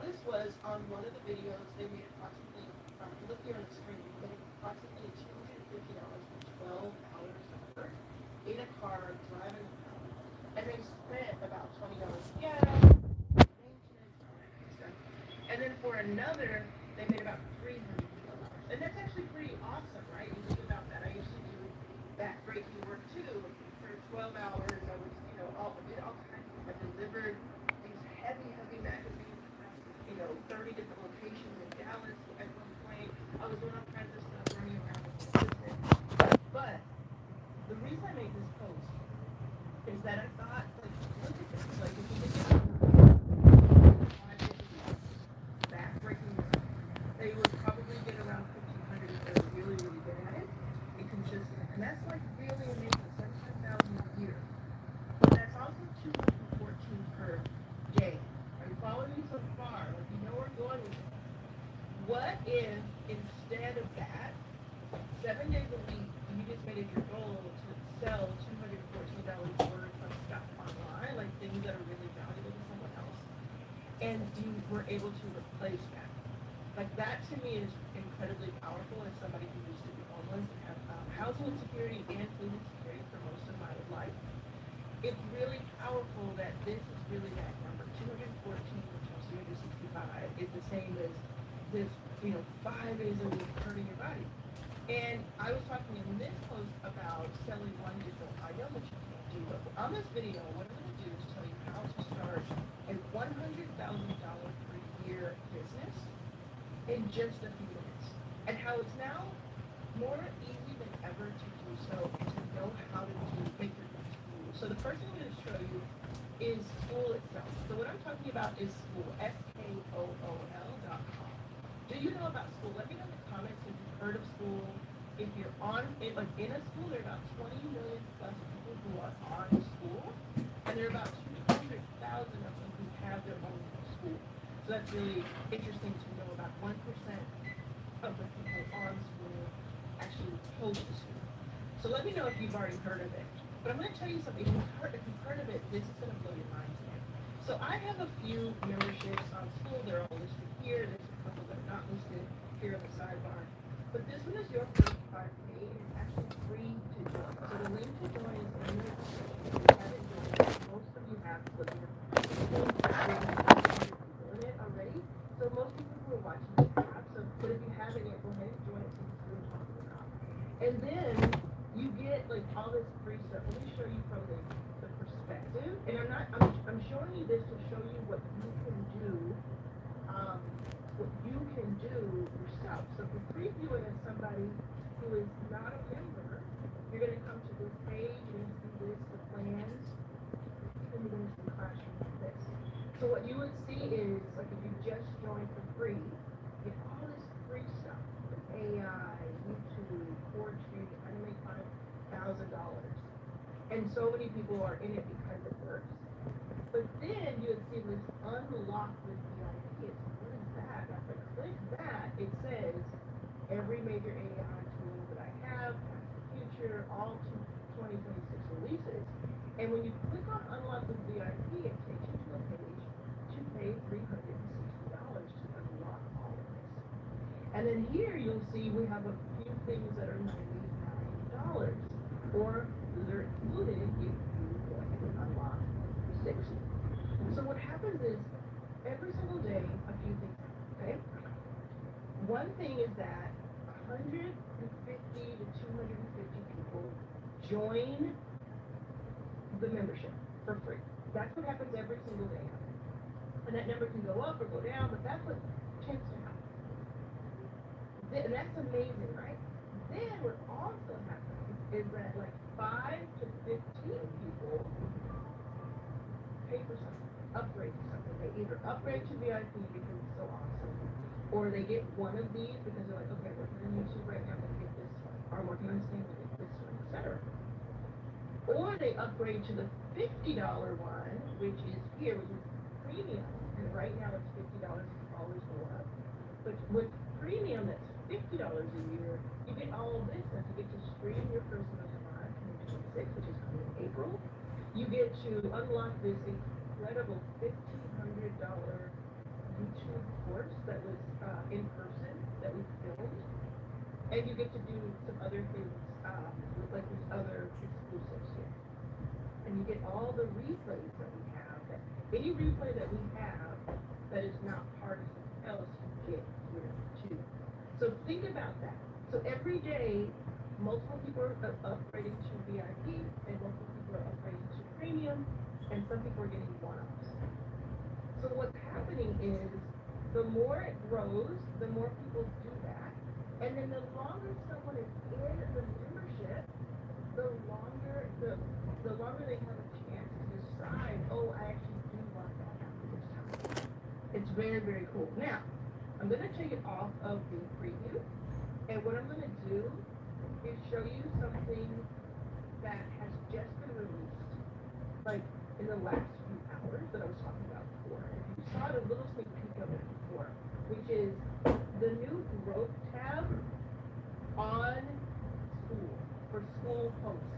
this was on one of the videos. They made approximately, look here on the screen, they made approximately $250 for 12 hours of work in a car driving around. And they spent about $20 gas, maintenance, all that kind of stuff. And then for another, they made about $300. And that's actually pretty awesome, right? You think about that. I used to do backbreaking work too. For 12 hours, I was, did all kinds of, I delivered these heavy, heavy magazines, 30 different locations in Dallas at one point. I was doing all kinds of stuff running around with the business. But the reason I made this post is that I thought, like, look at this. Like, if you could get 5 days a week, backbreaking work, they would probably get around 1,500 if they're really, really good at it and consistent. And that's like really amazing, 75,000 a year. But that's also 214 per day. Are you following me so far? Like, you know where I'm going with it. What if instead of that, 7 days a week, you just made it your goal to sell $214 worth of stuff online, like things that are really valuable to someone else, and you were able to replace that? Like, that to me is incredibly powerful as somebody who used to be homeless and have housing insecurity and food insecurity for most of my life. It's really powerful that this is really that number. 214, which is 365, is the same as this, 5 days a week hurting your body. And I was talking in this post about selling one digital item, which you can't do. But on this video, what I'm going to do is tell you how to start a $100,000 per year business in just a few minutes, and how it's now more easy than ever to do so and to know how to make your school. So the first thing I'm going to show you is school itself. So what I'm talking about is school, SKOOL.com. Do you know about school? Let me know in the comments if you've heard of school. If you're in a school, there are about 20 million plus people who are on school, and there are about 200,000 of them who have their own school. So that's really interesting to know. About 1% of the people on school actually host the school. So let me know if you've already heard of it. But I'm going to tell you something. If you've heard of it, this is going to blow your mind today. So I have a few memberships on school. They're all listed here. There's a couple that are not listed here on the sidebar. But this one is your first 5K, and it's actually free to join. So the link to join is in the description. If you haven't joined, most of you have, but you're doing it already. So most people who are watching this have. So, but if you haven't yet, go ahead and join it. So it's really talking about. And then you get like all this free stuff. Let me show you from the perspective. And I'm showing you this to show you what you can do. What you can do yourself. So for previewing as somebody who is not a member, you're going to come to this page, you're going to see this, the plans, and you're going to see classroom like this. So what you would see is, like, if you just joined for free, you get all this free stuff, like AI, YouTube, poetry, how to make $5,000. And so many people are in it because it works. But then you would see this unlock with VIP. What is that? If I click that, it says every major AI tool that I have, past the future, all 2026 releases. And when you click on unlock with VIP, it takes you to a page to pay $360 to unlock all of this. And then here you'll see we have a few things that are $99, or they're included if you go ahead and unlock 60. So what happens is every single day a few things happen, okay? One thing is that 150 to 250 people join the membership for free. That's what happens every single day. And that number can go up or go down, but that's what tends to happen. And that's amazing, right? Then what also happens is that like 5 to 15 people pay for something, upgrade to something. They either upgrade to VIP because it's so awesome, or they get one of these because they're like, okay, we're working on YouTube right now, I'm going to get this one. Or I'm working on this thing, I'm going to get this one, etc. Or they upgrade to the $50 one, which is here, which is premium. And right now it's $50, it's always go up. But with premium, that's $50 a year, you get all of this stuff. You get to stream your first million live 2026, which is coming in April. You get to unlock this incredible $1,500 YouTube course that was in person that we filmed, and you get to do some other things with like these other exclusives here. And you get all the replays that we have. Any replay that we have that is not part of something else, you get here too. So think about that. So every day, multiple people are upgrading to VIP, and multiple people are upgrading to premium, and some people are getting one-offs. So what's happening is, the more it grows, the more people do that, and then the longer someone is in the membership, the longer they have a chance to decide, oh, I actually do want that after this time. It's very, very cool. Now, I'm going to take it off of the preview, and what I'm going to do is show you something that has just been released, like in the last few hours that I was talking about before. You saw a little sneak peek of it before, which is the new growth tab on school, for school posts.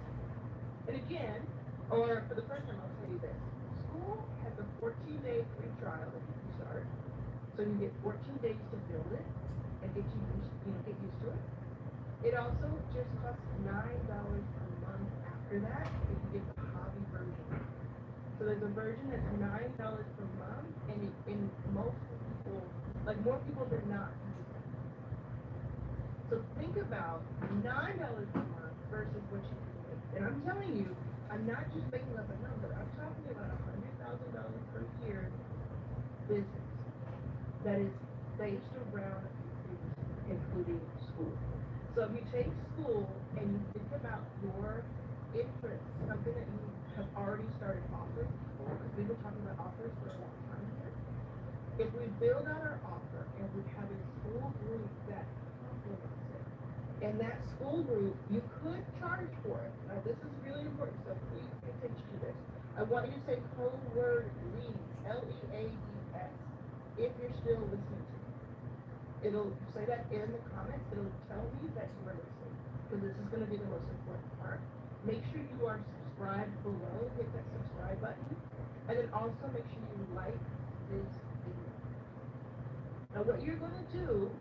And again, or for the first time, I'll tell you this. School has a 14-day free trial that you can start. So you get 14 days to build it and get used to it. It also just costs $9 per month after that if you get the hobby version. So there's a version that's $9 per month, and most people, like more people than not, use it. So think about $9 per month versus what you can make. And I'm telling you, I'm not just making up a number. I'm talking about $100,000 per year business that is based around a few things, including school. So if you take school and you think about your interest, something that you have already started offering people, because we've been talking about offers for a long time here. If we build out our offer and we have a school group that complements it, and that school group, you could charge for it. Now this is really important, so please pay attention to this. I want you to say code word LEADS, L-E-A-D-S, if you're still listening to me. It'll say that in the comments, it'll tell me that you are listening, because this is going to be the most important part. Make sure you are subscribed below, hit that subscribe button, and then also make sure you like this video. Now what you're going to do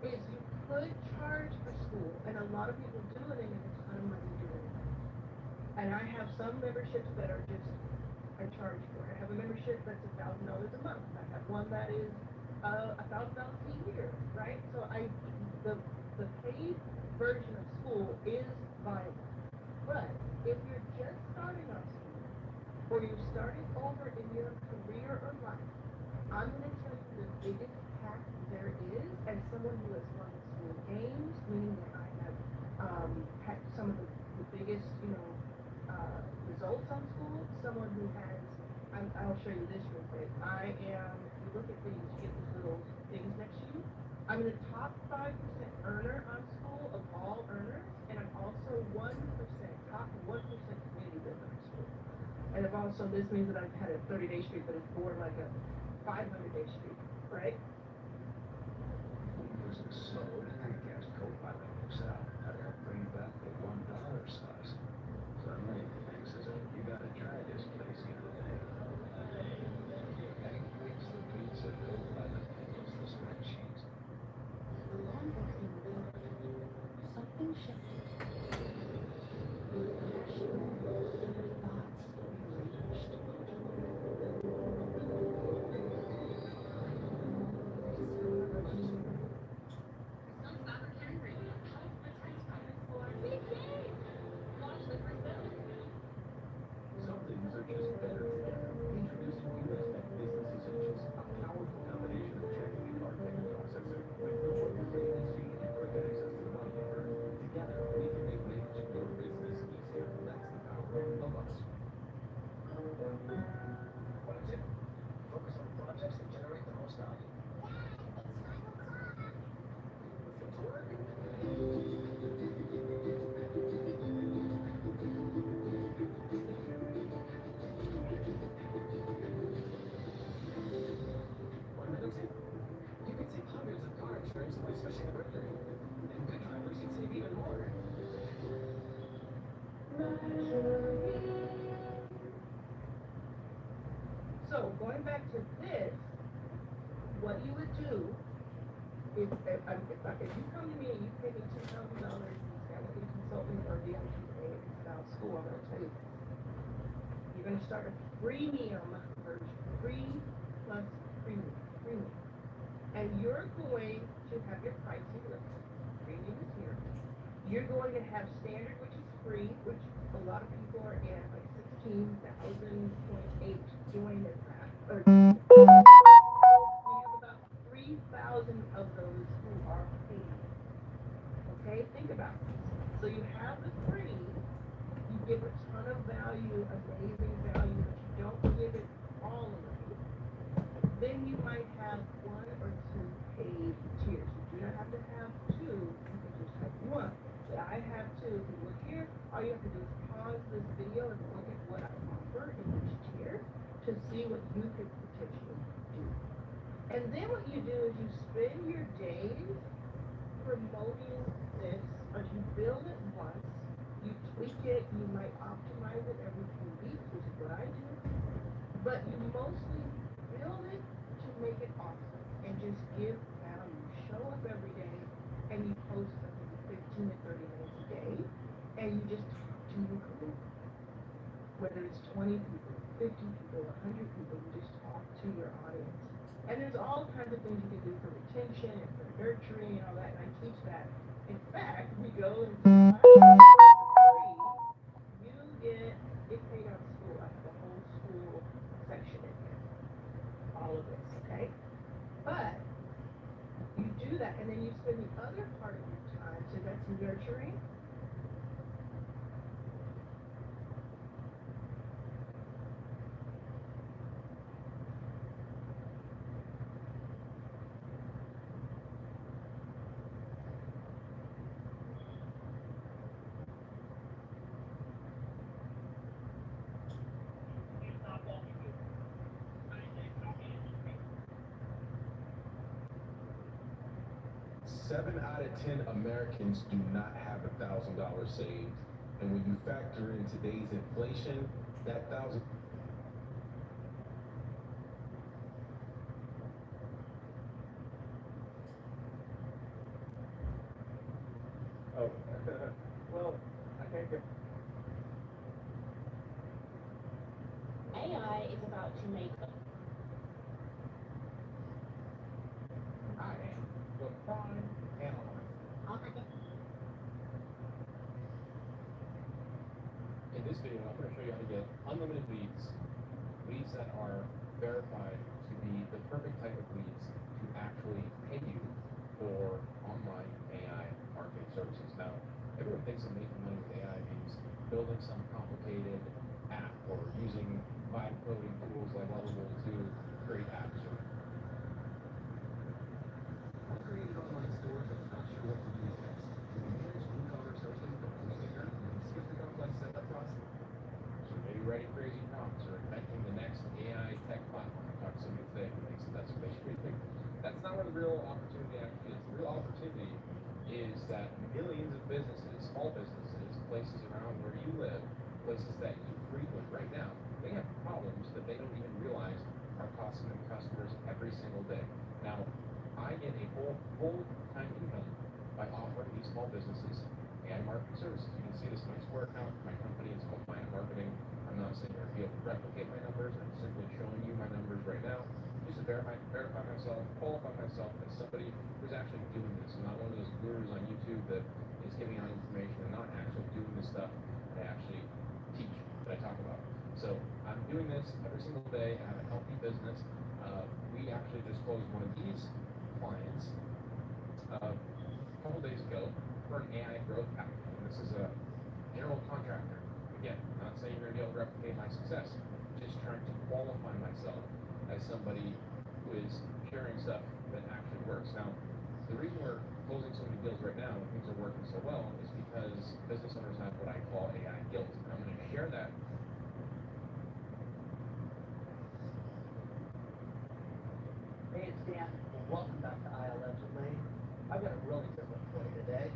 is you could charge for school, and a lot of people do it and make a ton of money doing it. And I have some memberships that are just, I charge for it. I have a membership that's $1,000 a month. I have one that is $1,000 a year, right? So the paid version of school is viable. But if you're just starting on school, or you're starting over in your career or life, I'm going to tell you the biggest hack there is, as someone who has won school games, meaning that I have had some of the biggest, results on school, someone who has, I'll show you this real quick. If you look at these, you get these little things next to you. I'm the top 5% earner on school of all earners, and I'm also top 1% community builder in school. And I've also, this means that I've had a 30-day streak, but it's more like a 500-day streak, right? So, gas co-pilot looks out how to help bring back the $1 size. Suddenly, Hank says, you gotta try this place the other day. Hank makes the pizza co-pilot handles the spreadsheets. The long walking road, something shifted. Thoughts rearranged. Like if you come to me and you pay me $2,000 to consult me or DIA style school, I'm gonna tell you this. You're gonna start a freemium version, free plus premium. And you're going to have your pricing listed. Premium is here. You're going to have standard, which is free, which a lot of people are in, like 16,000.8 join at that. Or we have about 3,000 of those who are paid. Okay, think about this. So you have the free, you give a ton of value, amazing value, but you don't give it all away. Then you might have one or two paid tiers. You do not have to have two, you can just have one. But I have two. If you look here, all you have to do is pause this video and look at what I offer in each tier to see what you could potentially do. And then what you do is you spend your days promoting this, or you build it once, you tweak it, you might optimize it every few weeks, which is what I do, but you mostly build it to make it awesome and just give value. Show up every day and you post something 15 to 30 minutes a day and you just talk to your group. Whether it's 20 people, 50 people, 100 people, you just talk to your audience. And there's all kinds of things you can do for retention and for nurturing and all that, and I teach that. In fact, we go into my free, you get paid out of school. I have a whole school section in here. All of this, okay? But you do that, and then you spend the other part of your time, so that's nurturing. Seven out of 10 Americans do not have $1,000 saved, and when you factor in today's inflation, that thousand. Oh, well, I can't get. AI is about to make I am the prime analyst. In this video, I'm going to show you how to get unlimited leads, leads that are verified to be the perfect type of leads to actually pay you for online AI marketing services. Now, everyone thinks that making money with AI means building some complicated app or using vibe coding tools like Lovable to create apps. I created online stores and I'm not sure what to do next. Do we manage e-commerce hosting from Instagram and skip the complex setup process? So maybe writing crazy prompts or inventing the next AI tech platform. I talked to somebody today who thinks that that's what they should be thinking. That's not where the real opportunity actually is. The real opportunity is that millions of businesses, small businesses, places around where you live, places that you frequent right now, they have problems that they don't even realize are costing them customers every single day. Now, I get a full-time income by offering these small businesses AI marketing services. You can see this in my Square account. My company is called Mind Marketing. I'm not saying I'll be able to replicate my numbers. I'm simply showing you my numbers right now, just to verify myself, qualify myself as somebody who's actually doing this. I'm not one of those gurus on YouTube that is giving out information and not actually doing the stuff that I actually teach, that I talk about. So I'm doing this every single day. I have a healthy business. We actually just closed one of these clients a couple days ago for an AI growth package. And this is a general contractor. Again, I'm not saying you're going to be able to replicate my success. Just trying to qualify myself as somebody who is sharing stuff that actually works. Now, the reason we're closing so many deals right now and things are working so well is because business owners have what I call AI guilt. And I'm going to share that. Hey, it's Dan. Welcome back to iAllegedly. I've got a really good one for you today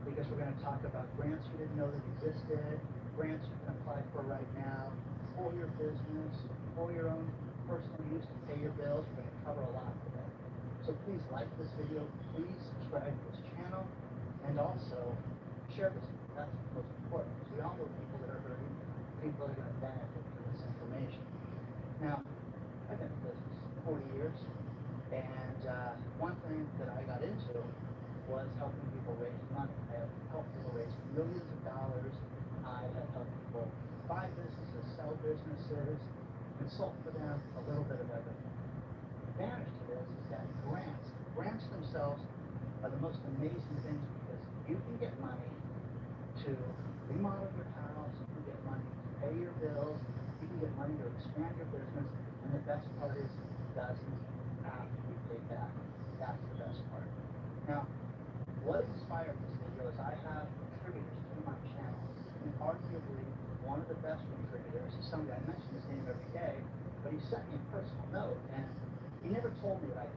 because we're going to talk about grants you didn't know that existed, grants you can apply for right now, for your business, for your own personal use to pay your bills. We're going to cover a lot today. So So please like this video, please subscribe to this channel, and also share this. That's most important. We all know people that are hurting, people that are going to benefit from this information. Now, I've been in business 40 years, and one thing that I got into was helping people raise money. I have helped people raise millions of dollars. I have helped people buy businesses, sell businesses, consult for them, a little bit of everything. The advantage to this is that grants themselves are the most amazing things because you can get money to remodel your house, you can get money to pay your bills, you can get money to expand your business, and the best part is it doesn't have to be paid back. That's the best part. Now, what inspired this video is I have contributors to my channel, and arguably one of the best contributors is somebody, I mention his name every day, but he sent me a personal note, and he never told me that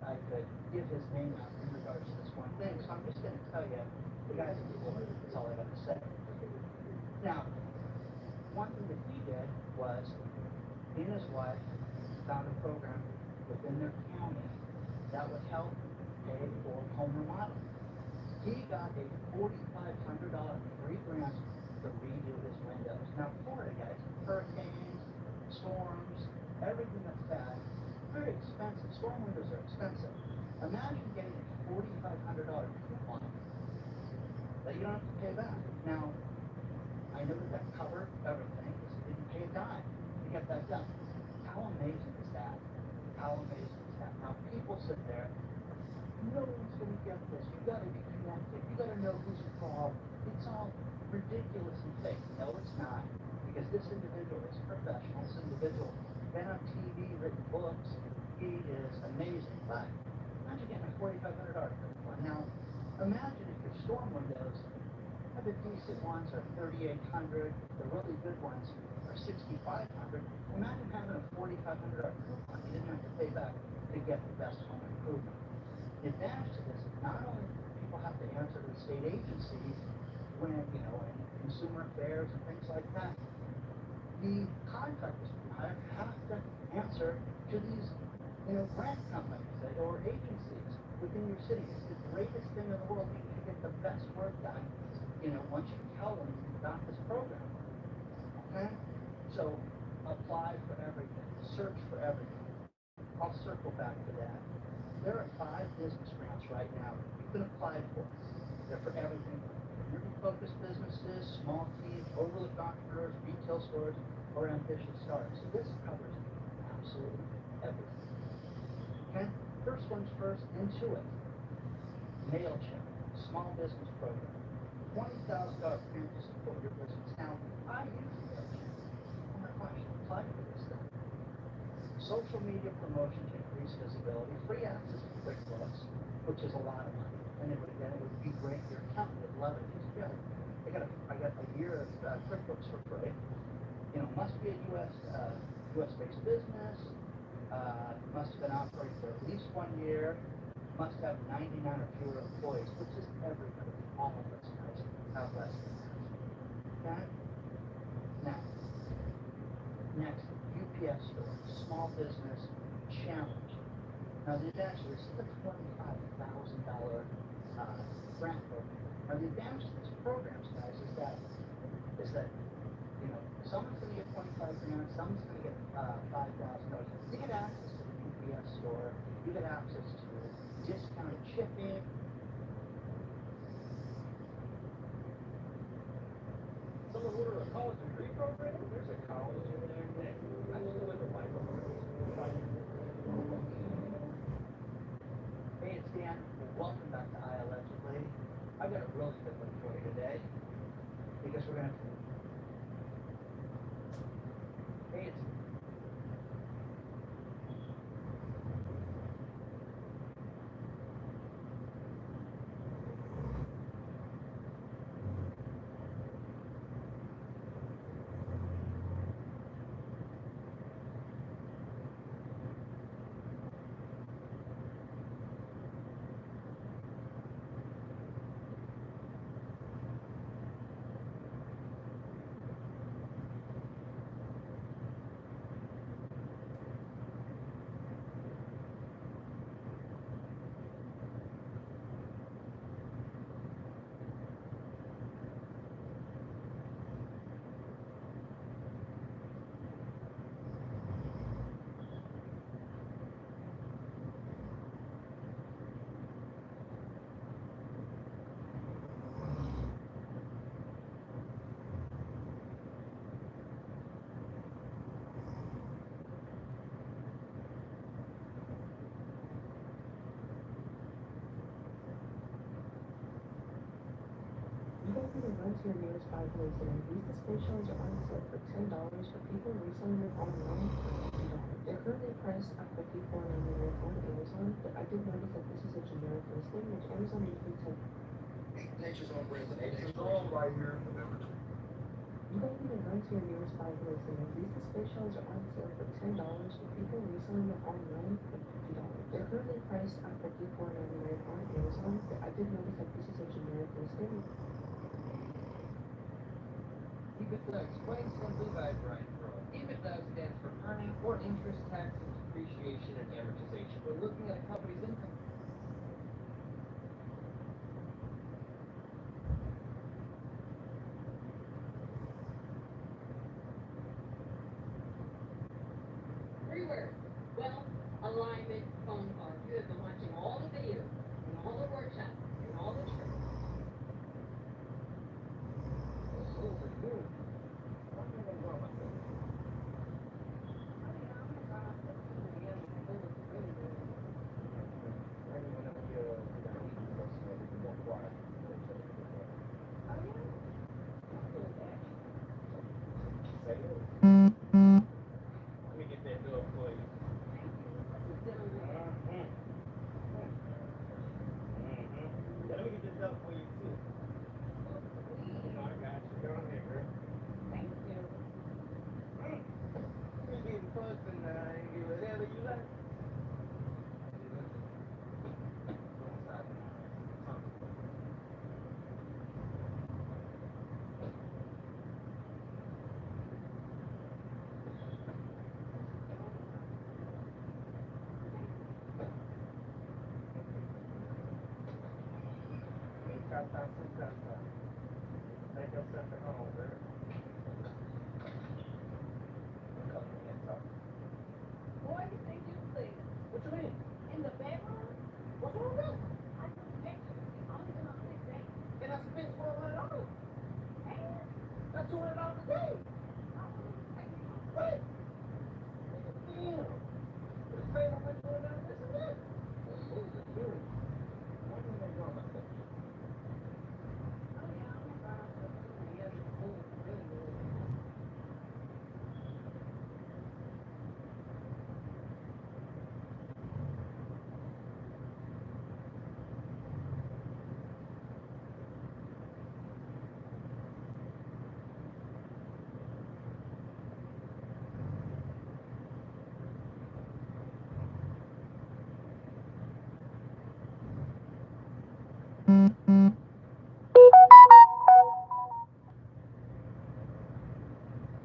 I could give his name out in regards to this one thing, so I'm just going to tell you, the guy's a boy, that's all I have to say. Now, one thing that he did was, he and his wife found a program within their county that would help pay for home remodeling. He got a $4,500 free grant to redo his windows. Now, Florida, guys, hurricanes, storms, everything that's bad, very expensive. Storm windows are expensive. Imagine getting a $4,500 coupon that you don't have to pay back. Now, I know that covered everything because you didn't pay a dime to get that done. How amazing is that? How amazing is that? Now, people sit there, no one's going to get this. You got to be connected. You got to know who's involved. It's all ridiculous and fake. No, it's not, because this individual is professional. This individual been on TV, written books. He is amazing. But imagine getting a $4,500 coupon. Now, imagine if your storm windows, the decent ones are $3,800. The really good ones are $6,500. Imagine having a $4,500 coupon you didn't have to pay back to get the best home improvement. The advantage to this is not only do people have to answer to the state agencies when, in consumer affairs and things like that, the contractors have to answer to these, grant companies or agencies within your city. It's the greatest thing in the world. You can get the best work done, once you tell them about this program. Okay? So, apply for everything. Search for everything. I'll circle back to that. There are 5 business grants right now you can apply for. They're for everything. Community-focused businesses, small teams, overlooked entrepreneurs, retail stores, or ambitious startups. So this covers absolutely everything. Okay? First one's first, Intuit. MailChimp, small business program. $20,000 grant to support your business. Now, I use MailChimp. Oh my gosh, apply for this thing. Social media promotion to increase visibility, free access to QuickBooks, which is a lot of money, and it would be great. Your accountant would love it. I got a year of QuickBooks for free. Must be a U.S. based business. Must have been operating for at least 1 year. Must have 99 or fewer employees, which is everybody, all of us guys have less than that. Okay? Now, next, UPS store, small business challenge. Now, this is a $25,000 grant program. Now, the advantage to this program, guys, is that someone's going to get $25,000, someone's going to get $5,000. You get access to the UPS store. You get access to discounted shipping. Someone order a college degree program? There's a college in there, Nick. I just live in Hey, it's Dan. Welcome back to Allegedly. I've got a really good one for you today because we're going to. Hey, it's. You guys need to run to your nearest Five Ways today. These display shelves are on sale for $10 for people reselling them online for $50. They're currently priced at $54.99 on Amazon, but I did notice that this is a generic listing, which Amazon usually takes. Nature's own brand. Nature's own right here. You guys need to run to your nearest Five Ways today. These display shelves are on sale for $10 for people reselling them online for $50. They're currently priced at $54.99 on Amazon, but I did notice that this is a generic listing. EBITDA explains simply by Brian Crow. EBITDA stands for earning or interest, taxes, depreciation, and amortization. We're looking at a company's income. Three words: wealth, alignment, phone call. You have been watching all the videos and all the workshops and all the tricks. Let me get that bill for you. Yeah, let me get this up for you too. No, I got you. Go ahead, girl. Thank you. You getting close and you whatever you like. Make yourself at home, girl. Boy, you think you sleep. What you mean? In the bedroom? What's wrong with that? I just picture you. I'm gonna sit there. And I spent $1,200. And That's $200 a day. Right? Damn. The same I'm like doing that, this and that. What is it doing? Why do they go on my phone? oh yeah, I'm about to the other food.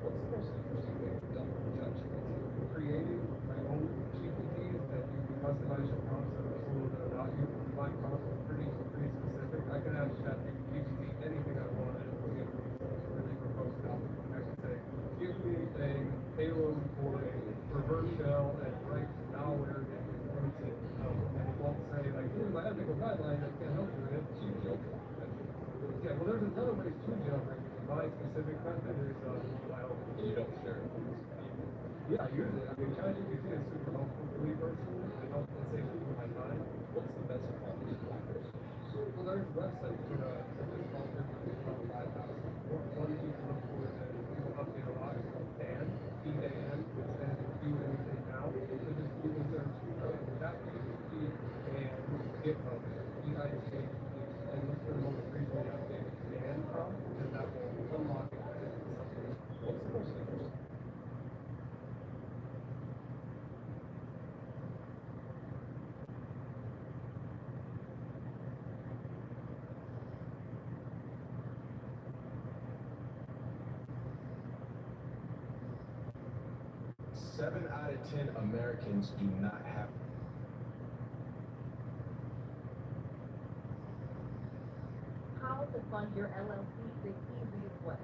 What's the most interesting thing you've done with ChatGPT? Creating my own GPTs that you can customize your prompts that are a little bit about you. My prompts are pretty specific. I can have ChatGPT anything I want and it'll give me something really verbose output. I can say, give me a payload for a reverse shell and write malware that runs it. And it won't say like, here's my ethical guidelines, I can't help you with it. So you jailbreak. Yeah, well there's other ways to jailbreak. My specific method is You don't share it with us. yeah, I use it. I mean, ChatGPT is super helpful for me personally. It helps me save people my time. What's the best quality hackers? Well, there's websites that such as called about 5,000. One you can look for is people update a lot. It's called Dan, D-A-N, which stands for Do Anything Now. So just Google search ChatGPT and GitHub, G-I-T, and look for the most recently updated Dan prompt, and that will unlock it as something. What's the most interesting? Seven out of 10 Americans do not have. How to fund your LLC the easiest way.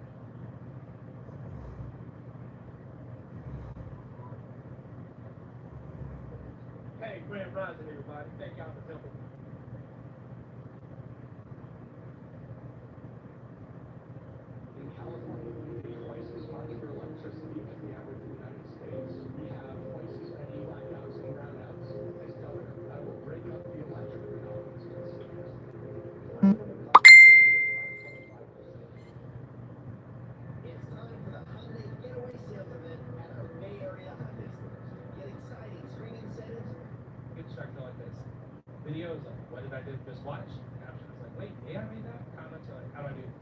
Hey, Grand Rising, everybody. Thank y'all for jumping. In California, we pay twice as much for electricity as the average in the United States. We have twice as many blackouts and brownouts as Governor. I will break up the electric monopolies. watch caption. It's like, wait, AI made that? Comments are like, how do I do this?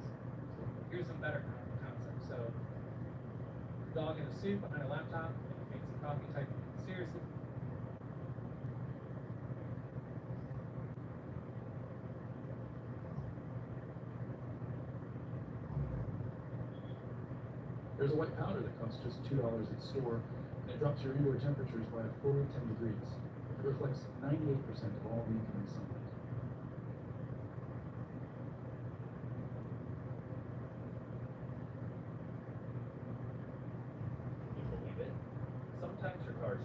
Here's some better concepts. So, dog in a suit behind a laptop, makes some coffee type. Seriously. There's a white powder that costs just $2 at store, and it drops your indoor temperatures by a full 10 degrees. It reflects 98% of all the incoming sunlight. You believe it? Sometimes your car's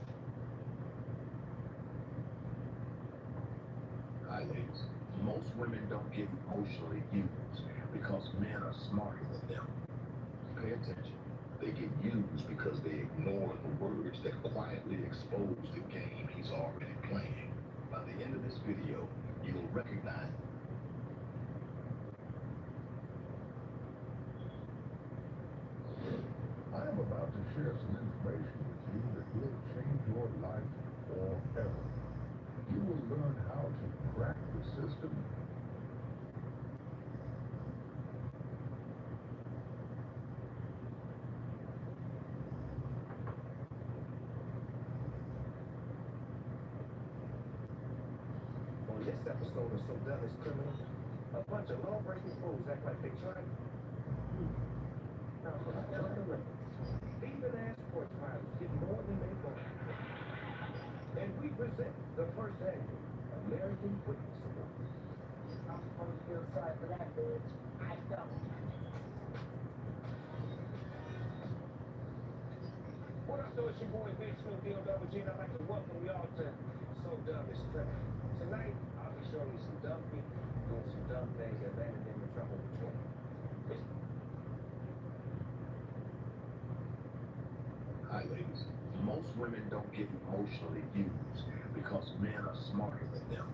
Hi, ladies. Most women don't get emotionally used because men are smarter than them. Pay attention. They get used because they ignore the words that quietly expose the game he's already playing. By the end of this video, you'll recognize I am about to share some information with you that will change your life forever. You will learn how to crack the system. on this episode of So Dumb It's Criminal, a bunch of law-breaking fools act like they tried. Now, for the hell of the record, even-ass sports pilots get more than they want. And we present the first annual American Witness Award. I'm supposed to feel sorry for that bitch. I don't. What up, though? It's your boy, Big Snoop D-O-double-G, and I'd like to welcome y'all to So Dumb It's Criminal. Tonight, I'll be showing you some dumb people doing some dumb things that landed them in trouble before. Hi, ladies. Most women don't get emotionally used because men are smarter than them.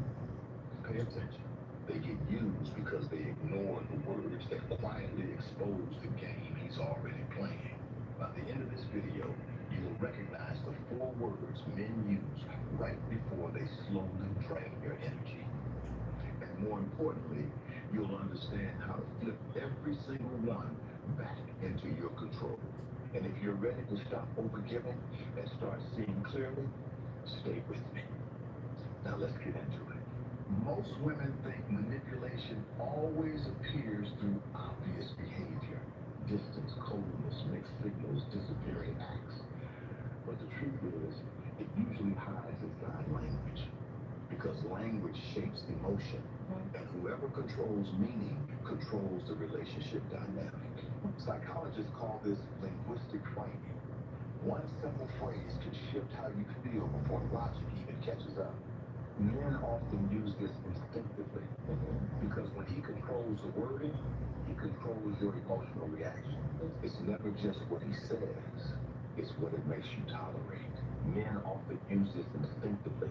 Pay attention. They get used because they ignore the words that quietly expose the game he's already playing. By the end of this video, you will recognize the 4 words men use right before they slowly drain your energy. And more importantly, you'll understand how to flip every single one back into your control. And if you're ready to stop overgiving and start seeing clearly, stay with me. Now let's get into it. Most women think manipulation always appears through obvious behavior. Distance, coldness, mixed signals, disappearing acts. But the truth is, it usually hides inside language. Because language shapes emotion. And whoever controls meaning controls the relationship dynamic. Psychologists call this linguistic framing. One simple phrase can shift how you feel before logic even catches up. Men often use this instinctively because when he controls the wording, he controls your emotional reaction. It's never just what he says, it's what it makes you tolerate. Men often use this instinctively